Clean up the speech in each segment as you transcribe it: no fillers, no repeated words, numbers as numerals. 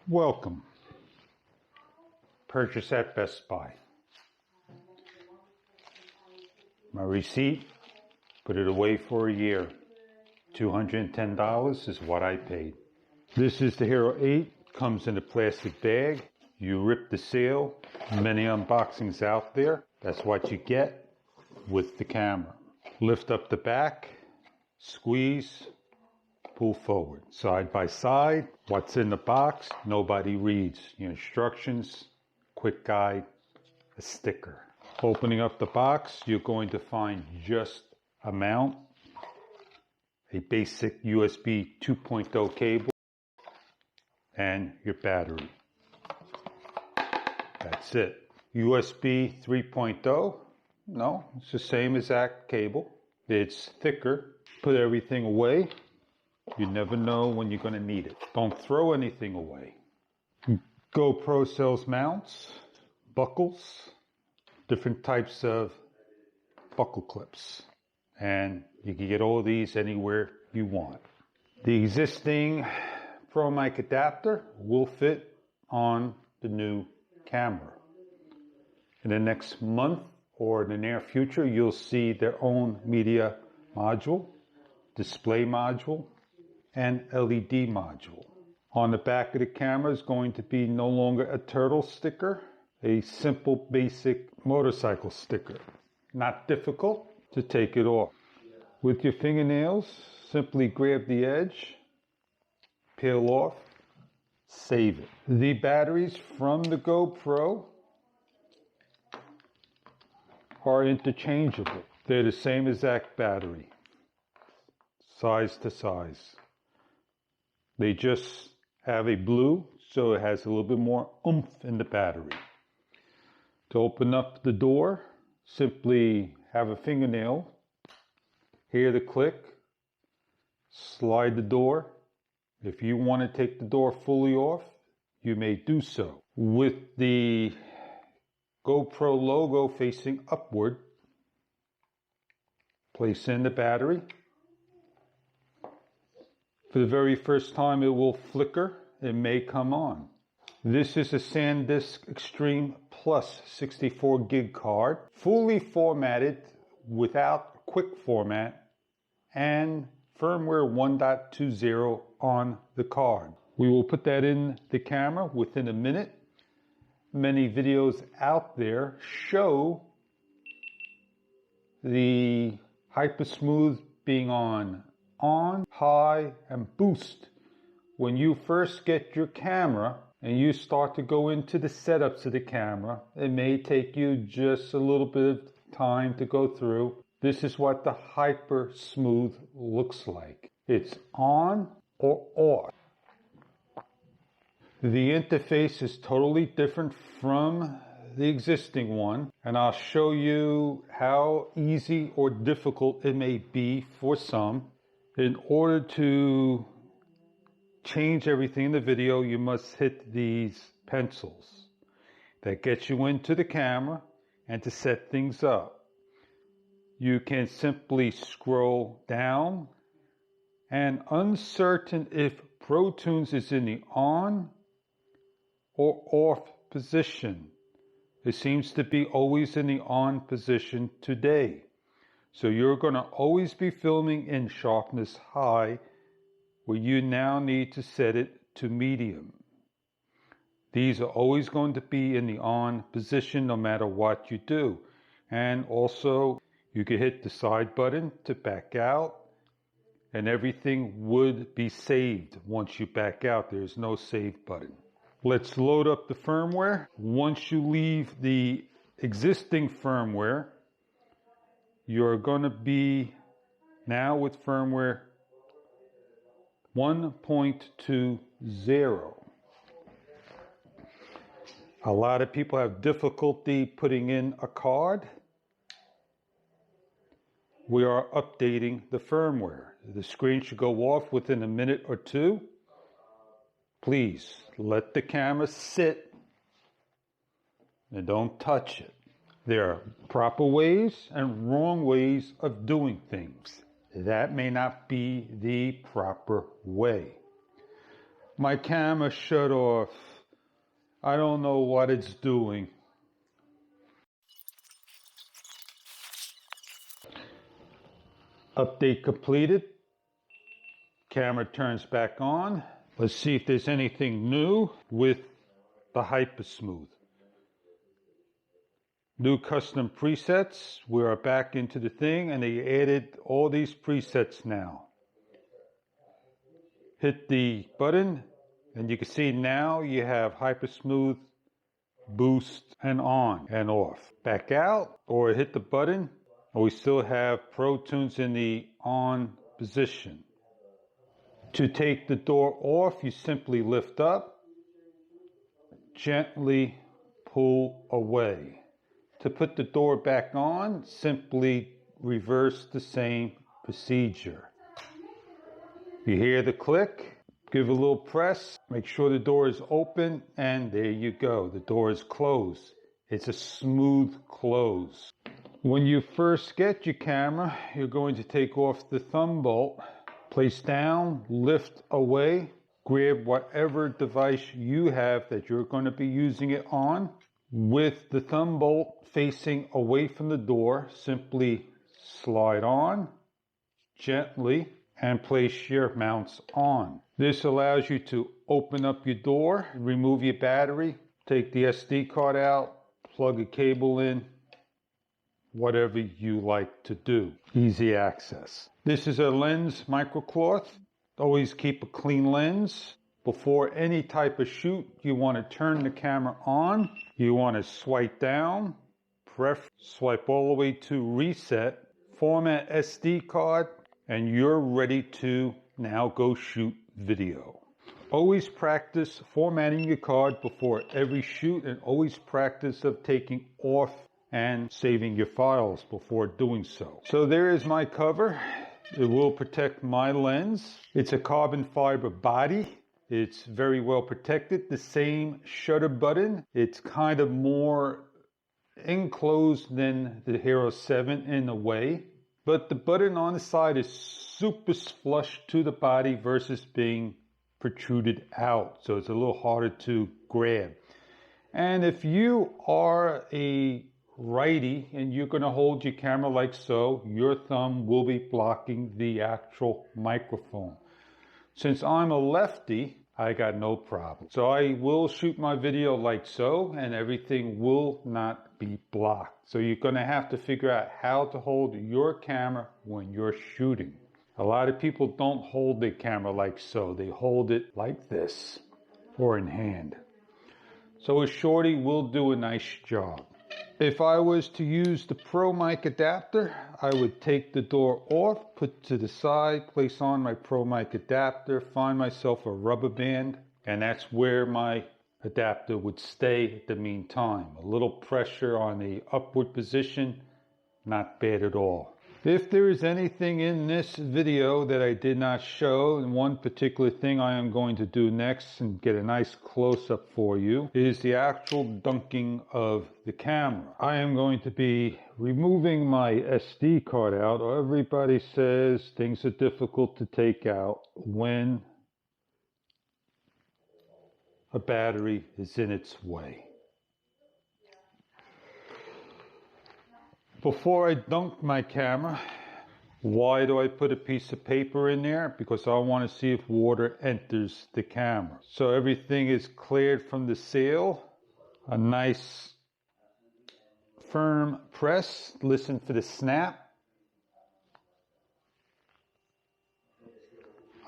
Welcome. Purchase at Best Buy. My receipt, put it away for a year. $210 is what I paid. This is the Hero 8, comes in a plastic bag. You rip the seal, many unboxings out there. That's what you get with the camera. Lift up the back, squeeze, pull forward. Side by side, what's in the box, nobody reads. Your instructions, quick guide, a sticker. Opening up the box, you're going to find just a mount, a basic USB 2.0 cable, and your battery. That's it. USB 3.0, no, it's the same exact cable. It's thicker. Put everything away. You never know when you're going to need it. Don't throw anything away. GoPro sells mounts, buckles, different types of buckle clips. And you can get all these anywhere you want. The existing Pro mic adapter will fit on the new camera. In the next month or in the near future, you'll see their own media module, display module, and LED module. On the back of the camera is going to be no longer a turtle sticker, a simple basic motorcycle sticker. Not difficult to take it off. With your fingernails, simply grab the edge, peel off, save it. The batteries from the GoPro are interchangeable. They're the same exact battery, size to size. They just have a blue, so it has a little bit more oomph in the battery. To open up the door, simply have a fingernail, hear the click, slide the door. If you want to take the door fully off, you may do so. With the GoPro logo facing upward, place in the battery. For the very first time, it will flicker. It may come on. This is a SanDisk Extreme Plus 64 gig card, fully formatted without quick format and firmware 1.20 on the card. We will put that in the camera within a minute. Many videos out there show the Hypersmooth being on, high, and boost. When you first get your camera and you start to go into the setups of the camera, it may take you just a little bit of time to go through. This is what the Hypersmooth looks like. It's on or off. The interface is totally different from the existing one, and I'll show you how easy or difficult it may be for some. In order to change everything in the video, you must hit these pencils. That gets you into the camera and to set things up. You can simply scroll down, and uncertain if Pro Tunes is in the on or off position. It seems to be always in the on position today. So you're going to always be filming in sharpness high, where you now need to set it to medium. These are always going to be in the on position no matter what you do. And also you can hit the side button to back out, and everything would be saved once you back out. There's no save button. Let's load up the firmware. Once you leave the existing firmware, you're going to be now with firmware 1.20. A lot of people have difficulty putting in a card. We are updating the firmware. The screen should go off within a minute or two. Please let the camera sit and don't touch it. There are proper ways and wrong ways of doing things. That may not be the proper way. My camera shut off. I don't know what it's doing. Update completed. Camera turns back on. Let's see if there's anything new with the Hypersmooth. New custom presets. We are back into the thing, and they added all these presets now. Hit the button, and you can see now you have Hypersmooth, boost, and on and off. Back out, or hit the button, and we still have Pro Tunes in the on position. To take the door off, you simply lift up, gently pull away. To put the door back on, simply reverse the same procedure. You hear the click, give a little press, make sure the door is open, and there you go. The door is closed. It's a smooth close. When you first get your camera, you're going to take off the thumb bolt, place down, lift away, grab whatever device you have that you're going to be using it on. With the thumb bolt facing away from the door, simply slide on gently and place your mounts on. This allows you to open up your door, remove your battery, take the SD card out, plug a cable in, whatever you like to do. Easy access. This is a lens microcloth. Always keep a clean lens. Before any type of shoot, you want to turn the camera on. You want to swipe down, swipe all the way to reset, format SD card, and you're ready to now go shoot video. Always practice formatting your card before every shoot, and always practice of taking off and saving your files before doing so. So there is my cover. It will protect my lens. It's a carbon fiber body. It's very well protected. The same shutter button. It's kind of more enclosed than the Hero 7 in a way. But the button on the side is super flush to the body versus being protruded out. So it's a little harder to grab. And if you are a righty and you're going to hold your camera like so, your thumb will be blocking the actual microphone. Since I'm a lefty, I got no problem. So I will shoot my video like so, and everything will not be blocked. So you're going to have to figure out how to hold your camera when you're shooting. A lot of people don't hold their camera like so. They hold it like this or in hand. So a shorty will do a nice job. If I was to use the Pro Mic adapter, I would take the door off, put to the side, place on my Pro Mic adapter, find myself a rubber band, and that's where my adapter would stay at the meantime. A little pressure on the upward position, not bad at all. If there is anything in this video that I did not show, and one particular thing I am going to do next and get a nice close-up for you is the actual dunking of the camera. I am going to be removing my SD card out. Everybody says things are difficult to take out when a battery is in its way. Before I dunk my camera, why do I put a piece of paper in there? Because I want to see if water enters the camera. So everything is cleared from the seal. A nice firm press. Listen for the snap.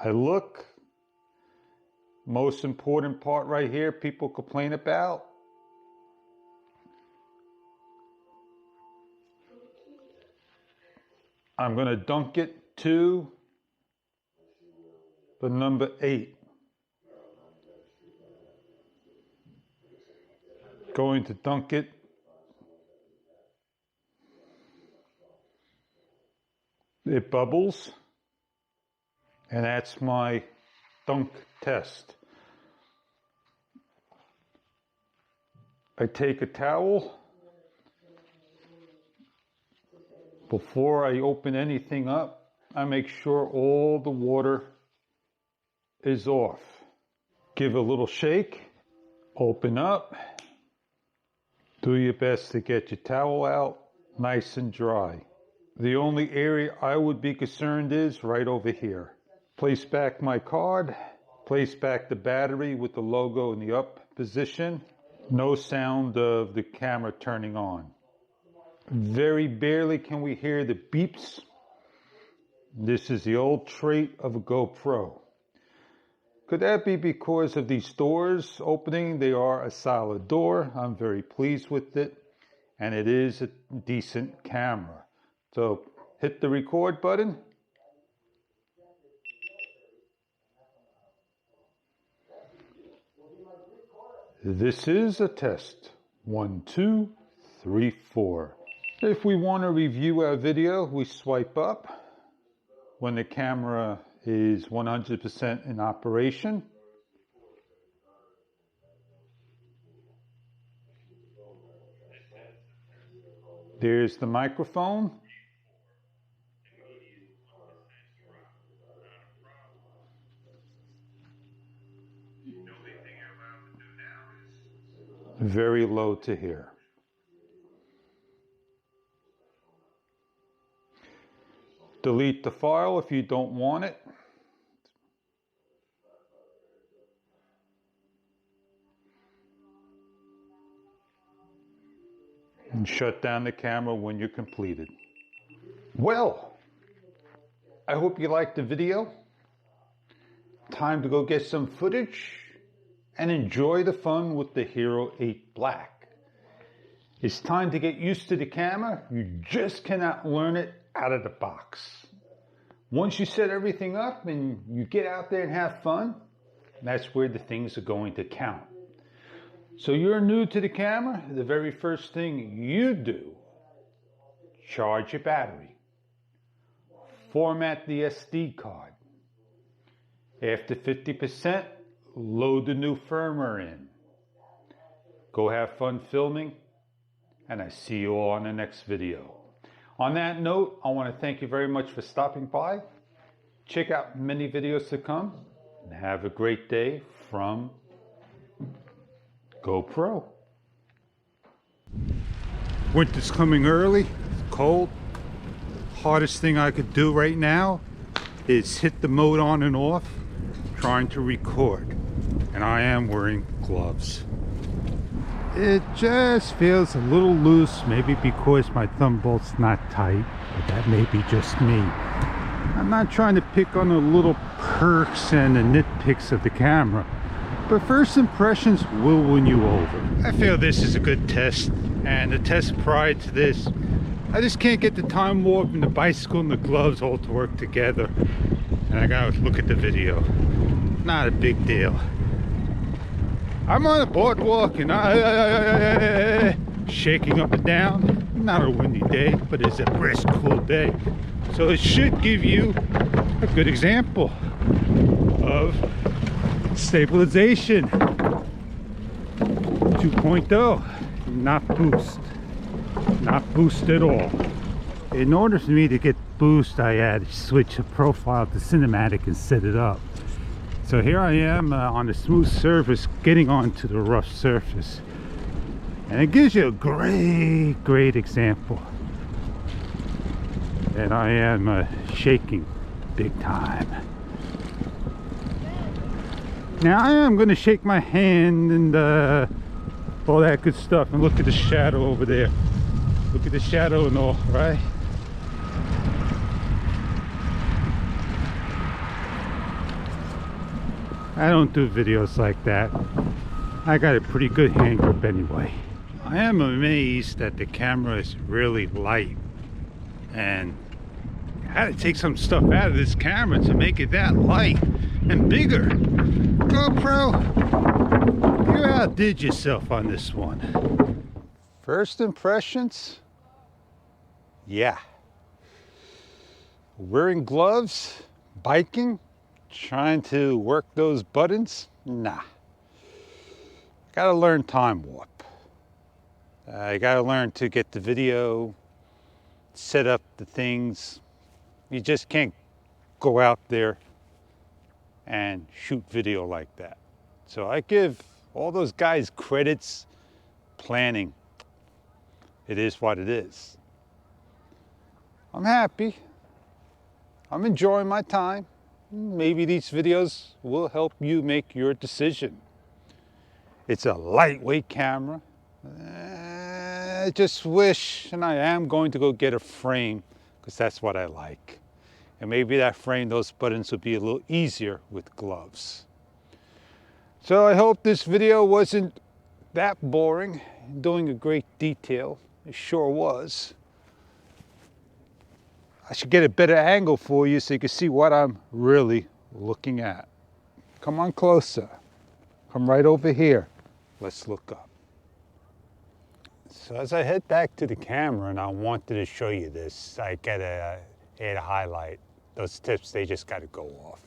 I look. Most important part right here people complain about. I'm going to dunk it to the number 8. Going to dunk it It bubbles, and that's my dunk test. I take a towel. Before I open anything up, I make sure all the water is off. Give a little shake, open up, do your best to get your towel out nice and dry. The only area I would be concerned is right over here. Place back my card, place back the battery with the logo in the up position. No sound of the camera turning on. Very barely can we hear the beeps. This is the old trait of a GoPro. Could that be because of these doors opening? They are a solid door. I'm very pleased with it. And it is a decent camera. So hit the record button. This is a test. 1, 2, 3, 4. If we want to review our video, we swipe up. When the camera is 100% in operation. There's the microphone. Very low to here. Delete the file if you don't want it. And shut down the camera when you're completed. Well, I hope you liked the video. Time to go get some footage and enjoy the fun with the Hero 8 Black. It's time to get used to the camera. You just cannot learn it out of the box. Once you set everything up and you get out there and have fun, that's where the things are going to count. So you're new to the camera, the very first thing you do, charge your battery. Format the SD card. After 50%, load the new firmware in. Go have fun filming, and I see you all on the next video. On that note, I want to thank you very much for stopping by. Check out many videos to come, and have a great day from GoPro. Winter's coming early, it's cold. Hardest thing I could do right now is hit the mode on and off, trying to record. And I am wearing gloves. It just feels a little loose, maybe because my thumb bolt's not tight, but that may be just me. I'm not trying to pick on the little perks and the nitpicks of the camera, but first impressions will win you over. I feel this is a good test, and the test prior to this, I just can't get the time warp and the bicycle and the gloves all to work together, and I gotta look at the video. Not a big deal. I'm on a boardwalk and shaking up and down. Not a windy day, but it's a brisk, cool day. So it should give you a good example of stabilization 2.0, not boost. Not boost at all. In order for me to get boost, I had to switch a profile to cinematic and set it up. So here I am on a smooth surface getting onto the rough surface, and it gives you a great example. And I am shaking big time. Now I am going to shake my hand and all that good stuff, and look at the shadow over there. Look at the shadow and all, right? I don't do videos like that. I got a pretty good hand grip anyway. I am amazed that the camera is really light, and I had to take some stuff out of this camera to make it that light and bigger. GoPro, you outdid yourself on this one. First impressions? Yeah. Wearing gloves, biking, trying to work those buttons? Nah. Gotta learn time warp. You gotta learn to get the video, set up the things. You just can't go out there and shoot video like that. So I give all those guys credits planning. It is what it is. I'm happy. I'm enjoying my time. Maybe these videos will help you make your decision. It's a lightweight camera. I just wish, and I am going to go get a frame because that's what I like. And maybe that frame, those buttons would be a little easier with gloves. So I hope this video wasn't that boring, doing a great detail. It sure was. I should get a better angle for you so you can see what I'm really looking at. Come on closer. Come right over here. Let's look up. So as I head back to the camera, and I wanted to show you this, I gotta add a highlight. Those tips, they just gotta go off.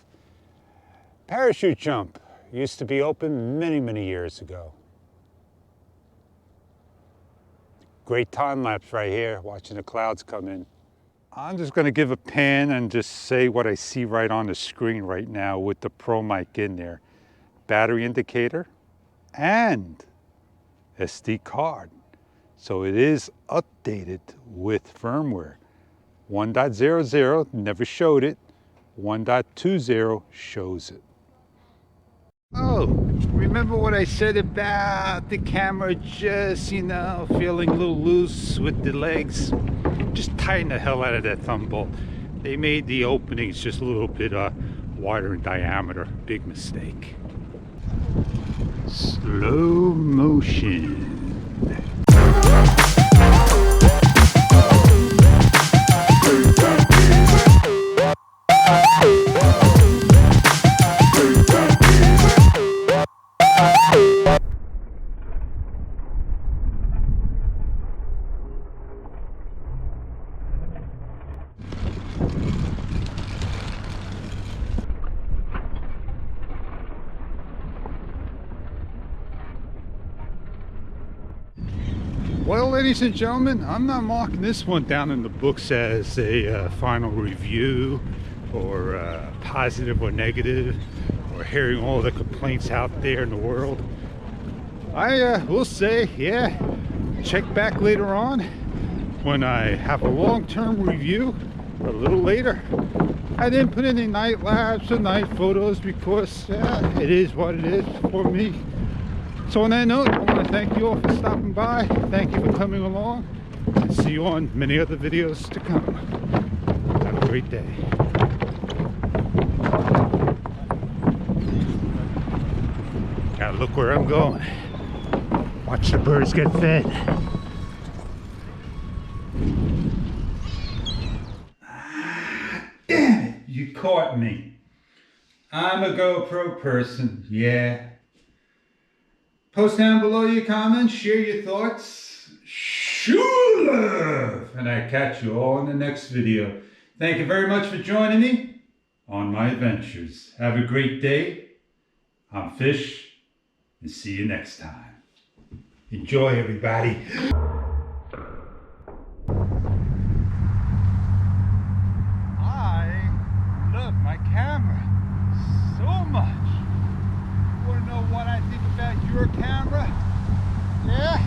Parachute jump used to be open many, many years ago. Great time lapse right here, watching the clouds come in. I'm just gonna give a pan and just say what I see right on the screen right now with the Pro mic in there. Battery indicator and SD card. So it is updated with firmware. 1.00 never showed it. 1.20 shows it. Oh, remember what I said about the camera just, feeling a little loose with the legs? Just tighten the hell out of that thumb bolt. They made the openings just a little bit wider in diameter. Big mistake. Slow motion. Well, ladies and gentlemen, I'm not marking this one down in the books as a final review or positive or negative, or hearing all the complaints out there in the world. I will say, yeah, check back later on when I have a long-term review a little later. I didn't put any night lapse or night photos because it is what it is for me. So on that note, I want to thank you all for stopping by. Thank you for coming along. And see you on many other videos to come. Have a great day. Gotta look where I'm going. Watch the birds get fed. Damn it, you caught me. I'm a GoPro person, yeah. Post down below your comments, share your thoughts. Shoe love! And I catch you all in the next video. Thank you very much for joining me on my adventures. Have a great day. I'm Fish, and see you next time. Enjoy, everybody. I love my camera so much. Want to know what I think about your camera? Yeah.